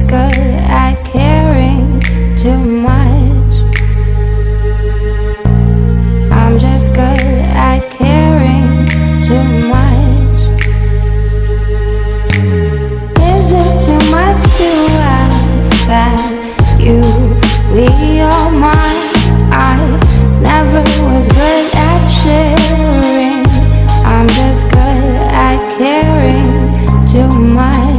good at caring too much. I'm just good at caring too much. Is it too much to ask that you be all mine? I never was good at sharing. I'm just good at caring too much.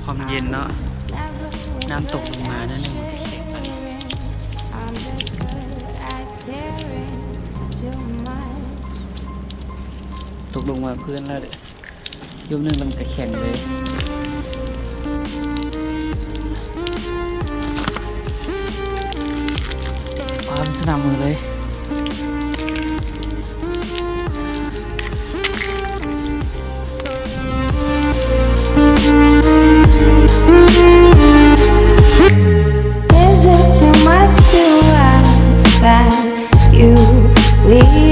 ความเย็นเนาะน้ำตกลงมานั่นเองมันแข็งๆนี่ตกลงมาพื้นแล้วเด้ยุบนึงมันก็แข็งเลยเป็นสนามมือเลย Is it too much to ask that you be